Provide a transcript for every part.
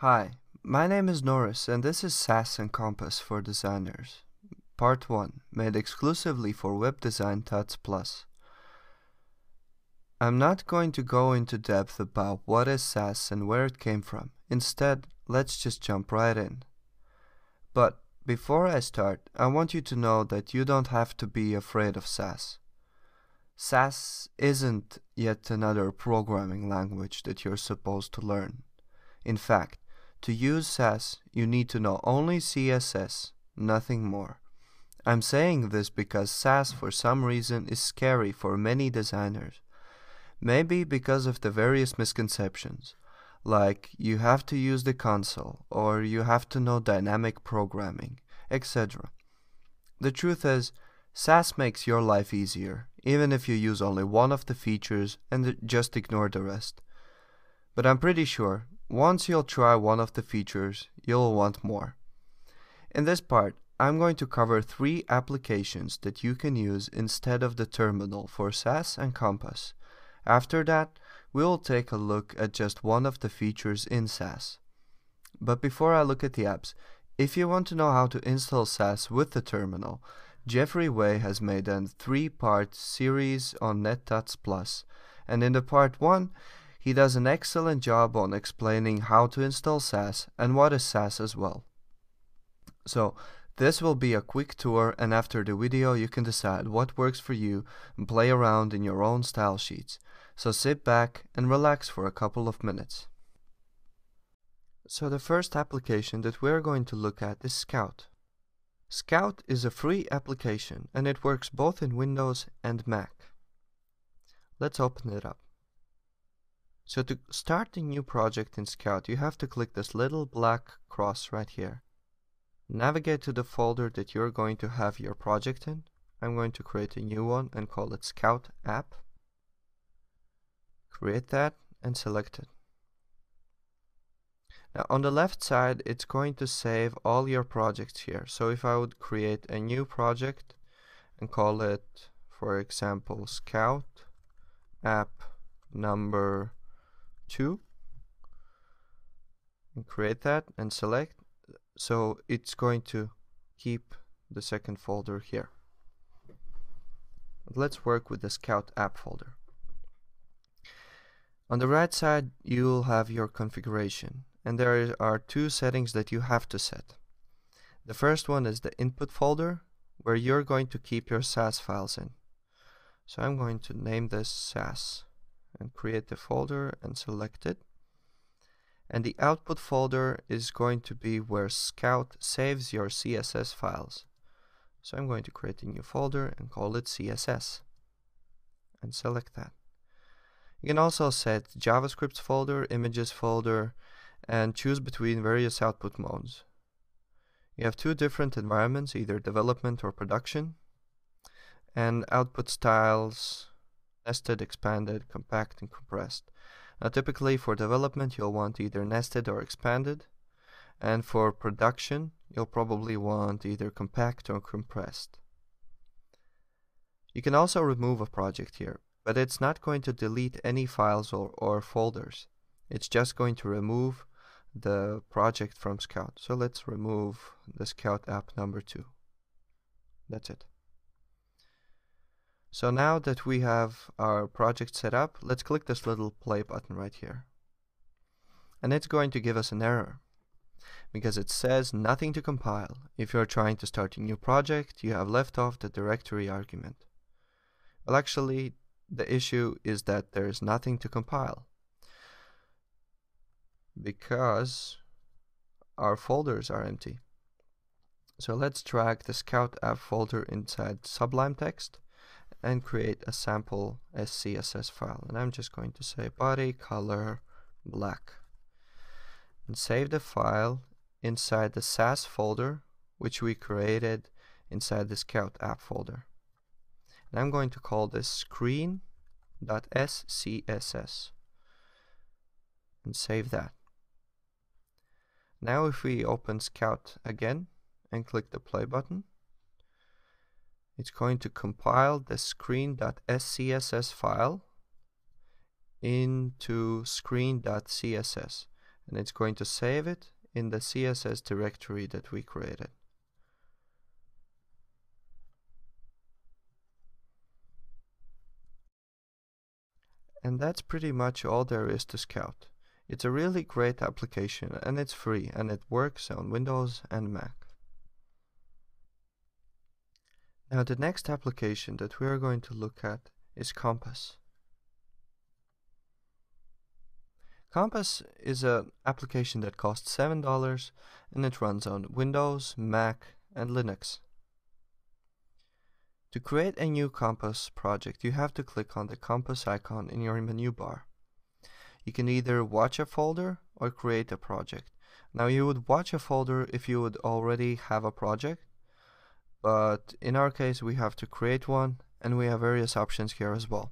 Hi, my name is Norris and this is SASS and Compas for Designers, Part 1, made exclusively for Web Design Tuts Plus. I'm not going to go into depth about what is SASS and where it came from. Instead, let's just jump right in. But before I start, I want you to know that you don't have to be afraid of SASS. SASS isn't yet another programming language that you're supposed to learn. In fact, to use SASS, you need to know only CSS, nothing more. I'm saying this because SASS for some reason is scary for many designers. Maybe because of the various misconceptions, like you have to use the console, or you have to know dynamic programming, etc. The truth is, SASS makes your life easier, even if you use only one of the features and just ignore the rest. But I'm pretty sure, once you'll try one of the features, you'll want more. In this part, I'm going to cover 3 applications that you can use instead of the terminal for SASS and Compas. After that, we'll take a look at just one of the features in SASS. But before I look at the apps, if you want to know how to install SASS with the terminal, Jeffrey Way has made a 3-part series on NetTuts Plus, and in the part 1, he does an excellent job on explaining how to install SASS and what is SASS as well. So, this will be a quick tour, and after the video you can decide what works for you and play around in your own style sheets. So sit back and relax for a couple of minutes. So the first application that we're going to look at is Scout. Scout is a free application and it works both in Windows and Mac. Let's open it up. So to start a new project in Scout, you have to click this little black cross right here. Navigate to the folder that you're going to have your project in. I'm going to create a new one and call it Scout App. Create that and select it. Now on the left side, it's going to save all your projects here. So if I would create a new project and call it, for example, Scout App number 2, and create that and select, so it's going to keep the second folder here. Let's work with the Scout App folder. On the right side, you'll have your configuration, and there are 2 settings that you have to set. The first one is the input folder, where you're going to keep your SASS files in. So I'm going to name this SASS and create the folder and select it. And the output folder is going to be where Scout saves your CSS files. So I'm going to create a new folder and call it CSS and select that. You can also set JavaScript folder, images folder, and choose between various output modes. You have 2 different environments, either development or production, and output styles: nested, expanded, compact, and compressed. Now typically for development you'll want either nested or expanded, and for production you'll probably want either compact or compressed. You can also remove a project here, but it's not going to delete any files or folders. It's just going to remove the project from Scout. So let's remove the Scout app number 2. That's it. So now that we have our project set up, let's click this little play button right here. And it's going to give us an error, because it says nothing to compile. If you're trying to start a new project, you have left off the directory argument. Well, actually, the issue is that there's nothing to compile, because our folders are empty. So let's drag the Scout app folder inside Sublime Text and create a sample SCSS file. And I'm just going to say body color black and save the file inside the SASS folder, which we created inside the Scout app folder. And I'm going to call this screen.scss and save that. Now if we open Scout again and click the play button, it's going to compile the screen.scss file into screen.css, and it's going to save it in the CSS directory that we created. And that's pretty much all there is to Scout. It's a really great application, and it's free, and it works on Windows and Mac. Now the next application that we are going to look at is Compas. Compas is an application that costs $7 and it runs on Windows, Mac, and Linux. To create a new Compas project, you have to click on the Compas icon in your menu bar. You can either watch a folder or create a project. Now you would watch a folder if you would already have a project, but in our case we have to create one, and we have various options here as well.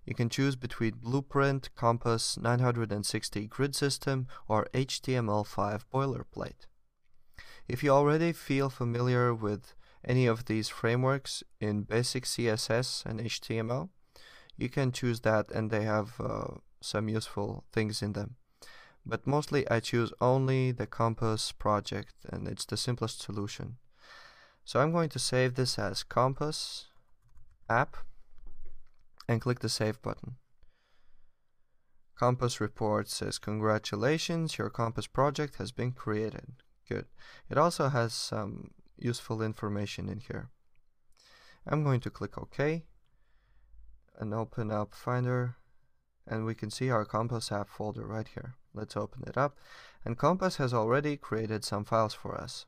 You can choose between Blueprint, Compas, 960 Grid System, or HTML5 Boilerplate. If you already feel familiar with any of these frameworks in basic CSS and HTML, you can choose that, and they have some useful things in them. But mostly I choose only the Compas project, and it's the simplest solution. So I'm going to save this as Compas app and click the Save button. Compas report says, "Congratulations, your Compas project has been created." Good. It also has some useful information in here. I'm going to click OK and open up Finder, and we can see our Compas app folder right here. Let's open it up, and Compas has already created some files for us.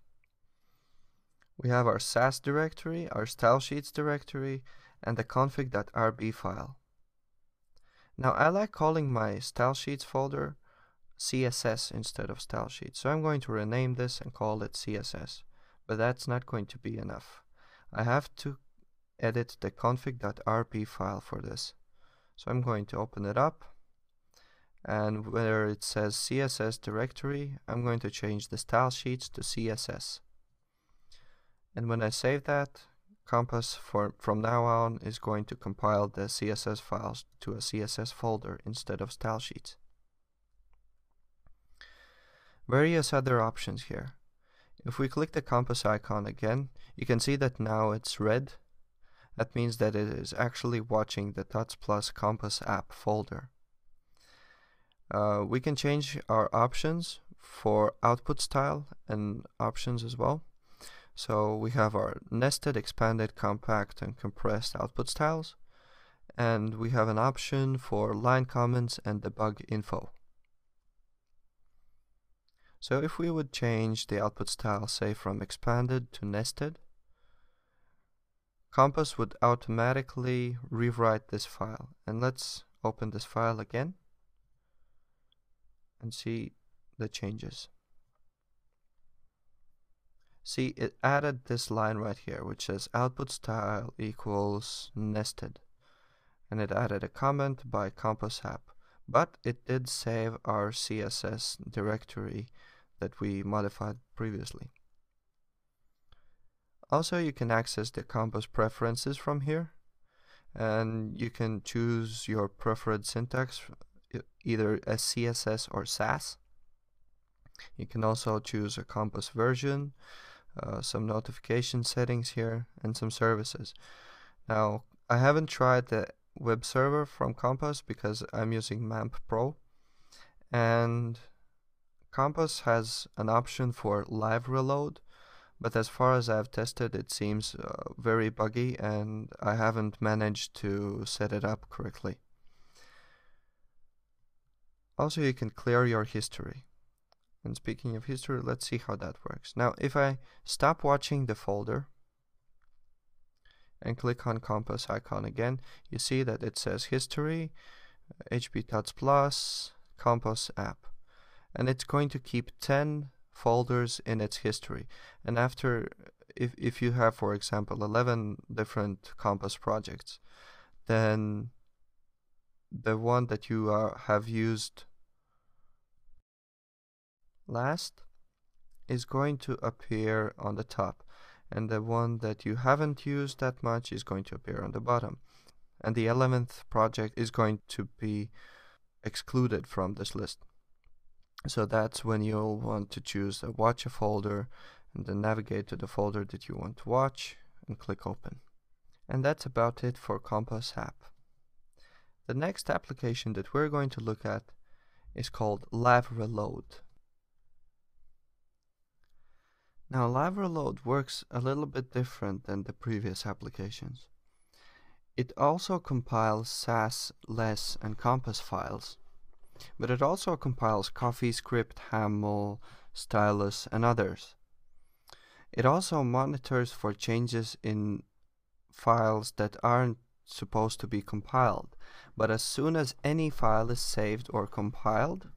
We have our SASS directory, our style sheets directory, and the config.rb file. Now I like calling my style sheets folder CSS instead of style sheets, so I'm going to rename this and call it CSS, but that's not going to be enough. I have to edit the config.rb file for this. So I'm going to open it up, and where it says CSS directory, I'm going to change the style sheets to CSS. And when I save that, Compas from now on is going to compile the CSS files to a CSS folder instead of style sheets. Various other options here. If we click the Compas icon again, you can see that now it's red. That means that it is actually watching the Tuts Plus Compas app folder. We can change our options for output style and options as well. So we have our nested, expanded, compact, and compressed output styles, and we have an option for line comments and debug info. So if we would change the output style, say from expanded to nested, Compas would automatically rewrite this file. And let's open this file again and see the changes. See, it added this line right here, which says output style equals nested. And it added a comment by Compas app. But it did save our CSS directory that we modified previously. Also, you can access the Compas Preferences from here. And you can choose your preferred syntax, either as CSS or SASS. You can also choose a Compas version, some notification settings here, and some services. Now, I haven't tried the web server from Compas because I'm using MAMP Pro, and Compas has an option for live reload, but as far as I've tested, it seems very buggy, and I haven't managed to set it up correctly. Also, you can clear your history. And speaking of history, let's see how that works. Now, if I stop watching the folder and click on Compas icon again, you see that it says History, HP Tuts Plus, Compas App. And it's going to keep 10 folders in its history. And after, if you have, for example, 11 different Compas projects, then the one that you have used last is going to appear on the top, and the one that you haven't used that much is going to appear on the bottom, and the 11th project is going to be excluded from this list. So that's when you'll want to choose a watch a folder and then navigate to the folder that you want to watch and click open. And that's about it for Compas app. The next application that we're going to look at is called Live Reload. Now, Live Reload works a little bit different than the previous applications. It also compiles SASS, LESS, and Compas files, but it also compiles CoffeeScript, Haml, Stylus, and others. It also monitors for changes in files that aren't supposed to be compiled, but as soon as any file is saved or compiled,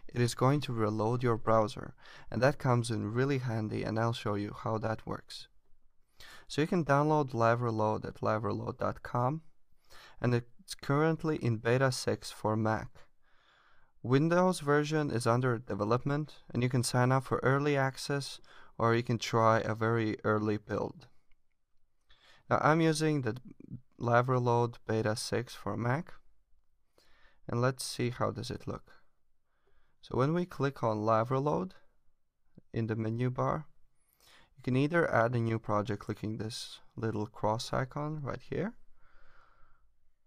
it is going to reload your browser, and that comes in really handy, and I'll show you how that works. So you can download Live Reload at livereload.com, and it's currently in beta 6 for Mac. Windows version is under development, and you can sign up for early access, or you can try a very early build. Now I'm using the Live Reload beta 6 for Mac, and let's see how does it look. So when we click on Live Reload in the menu bar, you can either add a new project clicking this little cross icon right here,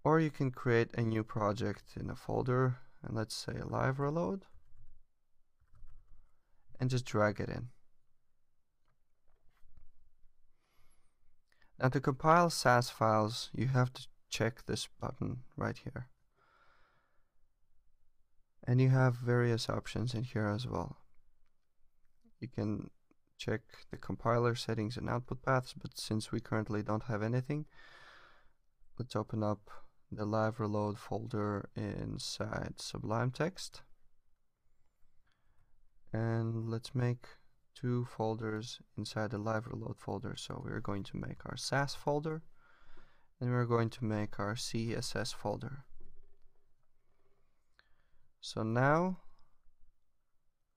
or you can create a new project in a folder, and let's say Live Reload, and just drag it in. Now to compile SASS files, you have to check this button right here. And you have various options in here as well. You can check the compiler settings and output paths, but since we currently don't have anything, let's open up the Live Reload folder inside Sublime Text. And let's make 2 folders inside the Live Reload folder. So we're going to make our SASS folder, and we're going to make our CSS folder. So now,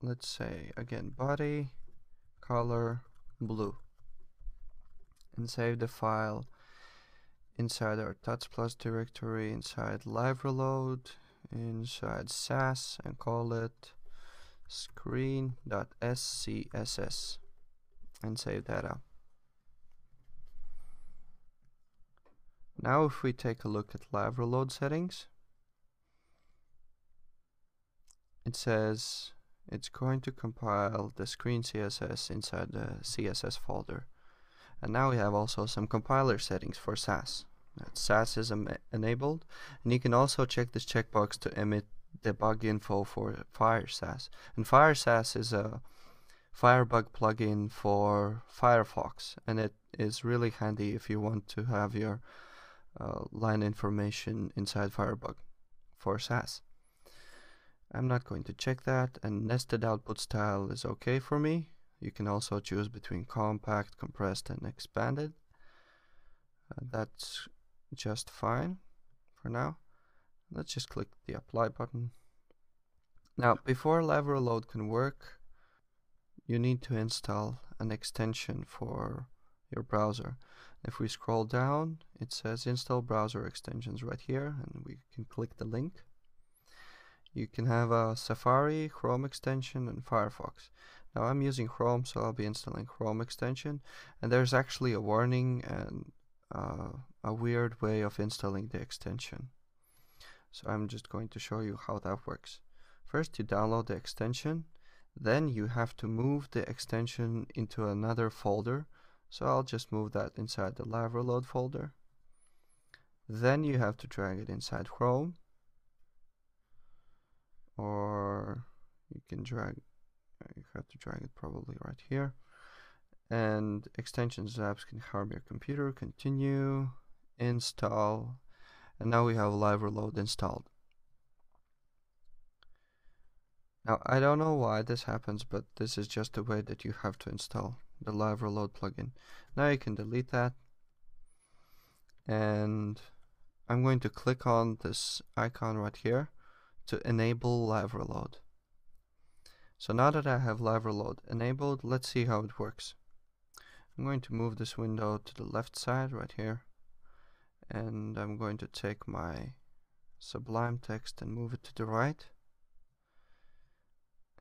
let's say again body, color, blue, and save the file inside our tuts+ directory, inside Live Reload, inside SASS, and call it screen.scss, and save that up. Now if we take a look at Live Reload settings, it says it's going to compile the screen CSS inside the CSS folder. And now we have also some compiler settings for SASS. SASS is enabled, and you can also check this checkbox to emit debug info for FireSASS. And FireSASS is a Firebug plugin for Firefox, and it is really handy if you want to have your line information inside Firebug for SASS. I'm not going to check that, and nested output style is okay for me. You can also choose between compact, compressed, and expanded. That's just fine for now. Let's just click the apply button. Now, before Live Reload can work, you need to install an extension for your browser. If we scroll down, it says install browser extensions right here, and we can click the link. You can have a Safari, Chrome extension, and Firefox. Now I'm using Chrome, so I'll be installing Chrome extension, and there's actually a warning and a weird way of installing the extension. So I'm just going to show you how that works. First you download the extension, then you have to move the extension into another folder. So I'll just move that inside the Live Reload folder. Then you have to drag it inside Chrome, or you can you have to drag it probably right here. And extensions apps can harm your computer. Continue, install, and now we have Live Reload installed. Now I don't know why this happens, but this is just the way that you have to install the Live Reload plugin. Now you can delete that, and I'm going to click on this icon right here to enable Live Reload. So now that I have Live Reload enabled, let's see how it works. I'm going to move this window to the left side right here, and I'm going to take my Sublime Text and move it to the right.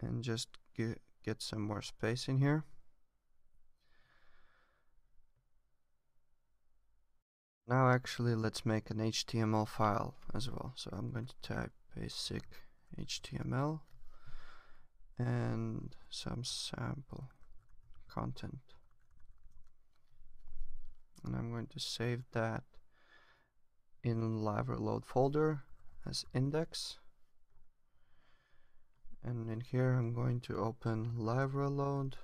and just get some more space in here. Now actually let's make an HTML file as well. So I'm going to type basic HTML and some sample content. And I'm going to save that in live reload folder as index. And in here I'm going to open live reload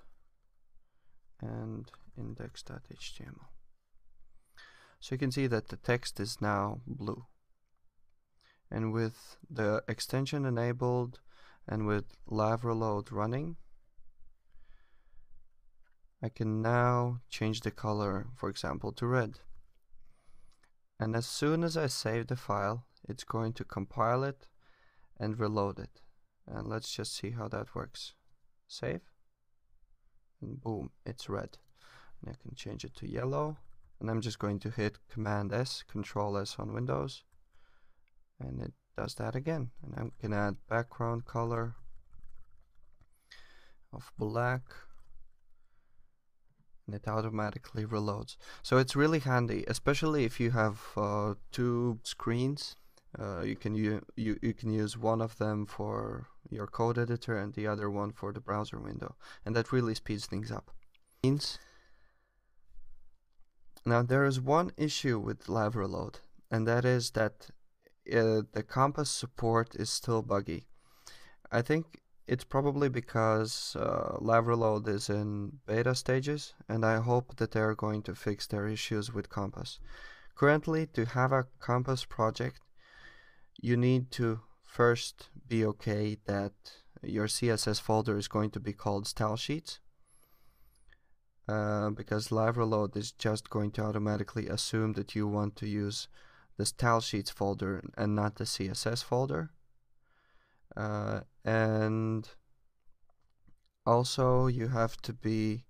and index.html. So you can see that the text is now blue. And with the extension enabled and with live reload running, I can now change the color, for example, to red. And as soon as I save the file, it's going to compile it and reload it. And let's just see how that works. Save, and boom, it's red. And I can change it to yellow. And I'm just going to hit Command S, Control S on Windows, and it does that again. And I can add background color of black, and it automatically reloads. So it's really handy, especially if you have two screens. You can use one of them for your code editor and the other one for the browser window, and that really speeds things up. Now there is one issue with live reload, and that is that the Compas support is still buggy. I think it's probably because live reload is in beta stages, and I hope that they're going to fix their issues with Compas. Currently, to have a Compas project, you need to first be okay that your CSS folder is going to be called style sheets. Because live reload is just going to automatically assume that you want to use the style sheets folder and not the CSS folder. And also you have to be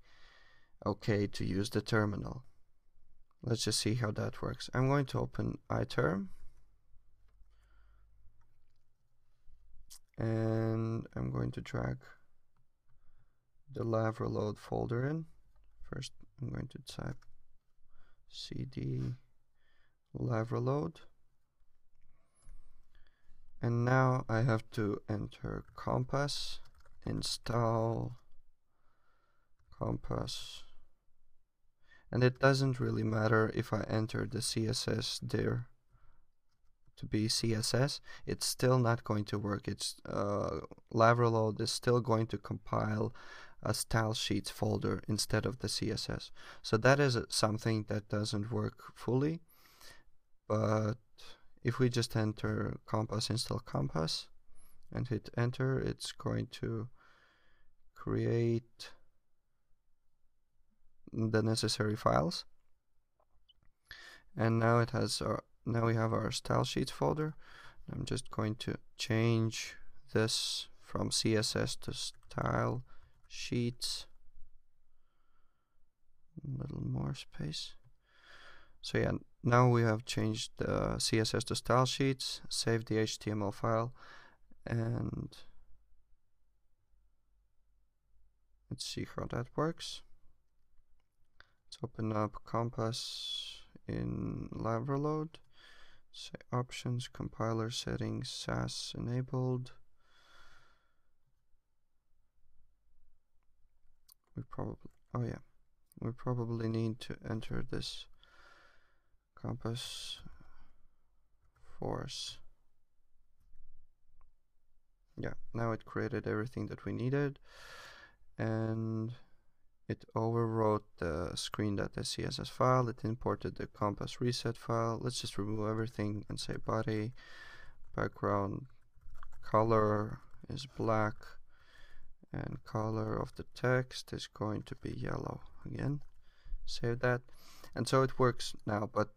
okay to use the terminal. Let's just see how that works. I'm going to open iTerm, and I'm going to drag the live reload folder in. First, I'm going to type cd live reload, and now I have to enter Compas, install Compas, and it doesn't really matter if I enter the CSS there to be CSS, it's still not going to work. It's live reload is still going to compile a style sheets folder instead of the CSS. So that is something that doesn't work fully. But if we just enter Compas, install Compas, and hit enter, it's going to create the necessary files. And now it has now we have our style sheets folder. I'm just going to change this from CSS to style sheets. A little more space. So yeah, now we have changed the CSS to style sheets, saved the HTML file, and let's see how that works. Let's open up Compas in live reload. Say options, compiler settings, SASS enabled. We probably need to enter this Compas force. Yeah, now it created everything that we needed, and it overwrote the screen.scss file. It imported the Compas reset file. Let's just remove everything and say body, background color is black, and color of the text is going to be yellow again. Save that. And so it works now, but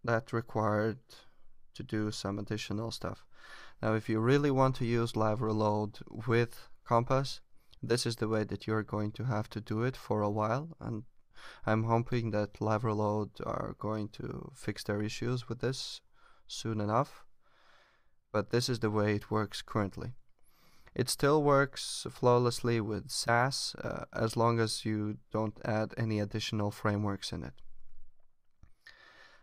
that required to do some additional stuff. Now if you really want to use live reload with Compas, this is the way that you're going to have to do it for a while, and I'm hoping that live reload are going to fix their issues with this soon enough, but this is the way it works currently. It still works flawlessly with SASS as long as you don't add any additional frameworks in it.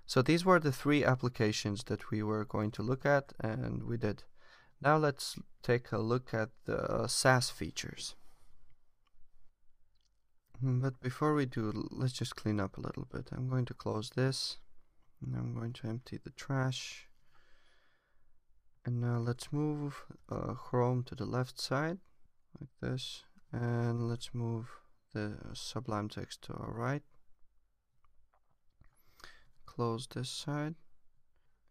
So these were the 3 applications that we were going to look at, and we did. Now let's take a look at the SASS features. But before we do, let's just clean up a little bit. I'm going to close this, and I'm going to empty the trash. And now let's move Chrome to the left side, like this. And let's move the Sublime text to our right. Close this side.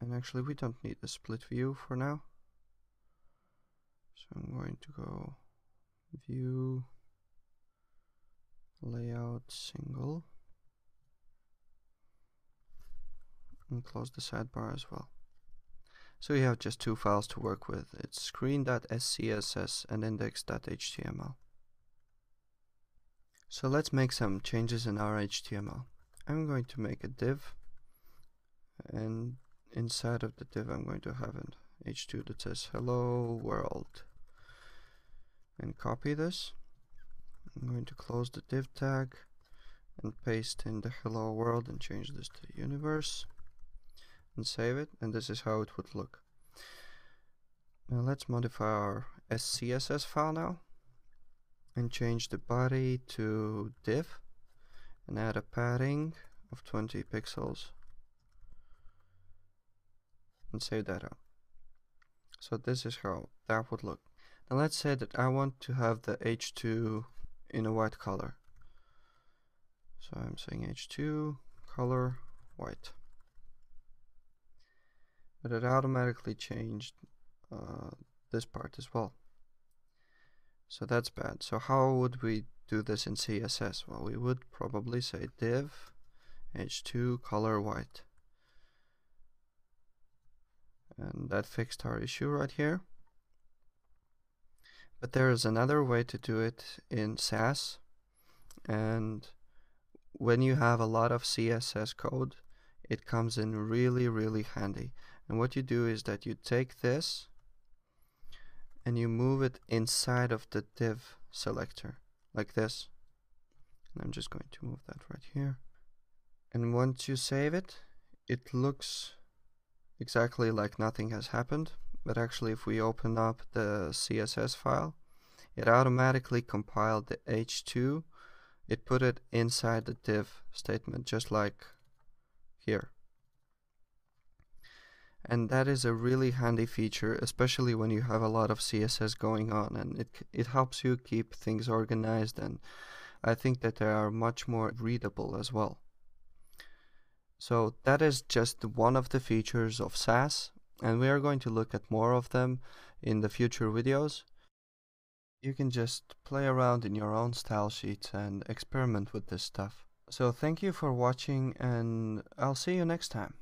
And actually we don't need the split view for now. So I'm going to go View, Layout, Single. And close the sidebar as well. So we have just 2 files to work with. It's screen.scss and index.html. So let's make some changes in our HTML. I'm going to make a div, and inside of the div I'm going to have an h2 that says hello world, and copy this. I'm going to close the div tag and paste in the hello world and change this to universe. And save it, and this is how it would look. Now let's modify our SCSS file now and change the body to div and add a padding of 20 pixels and save that out. So this is how that would look. Now let's say that I want to have the H2 in a white color. So I'm saying H2 color white. But it automatically changed this part as well. So that's bad. So how would we do this in CSS? Well, we would probably say div h2 color white. And that fixed our issue right here. But there is another way to do it in SASS. And when you have a lot of CSS code, it comes in really, really handy. And what you do is that you take this and you move it inside of the div selector, like this. And I'm just going to move that right here. And once you save it, it looks exactly like nothing has happened. But actually, if we open up the CSS file, it automatically compiled the H2. It put it inside the div statement, just like here. And that is a really handy feature, especially when you have a lot of CSS going on, and it helps you keep things organized, and I think that they are much more readable as well. So that is just one of the features of SASS, and we are going to look at more of them in the future videos. You can just play around in your own style sheets and experiment with this stuff. So thank you for watching, and I'll see you next time.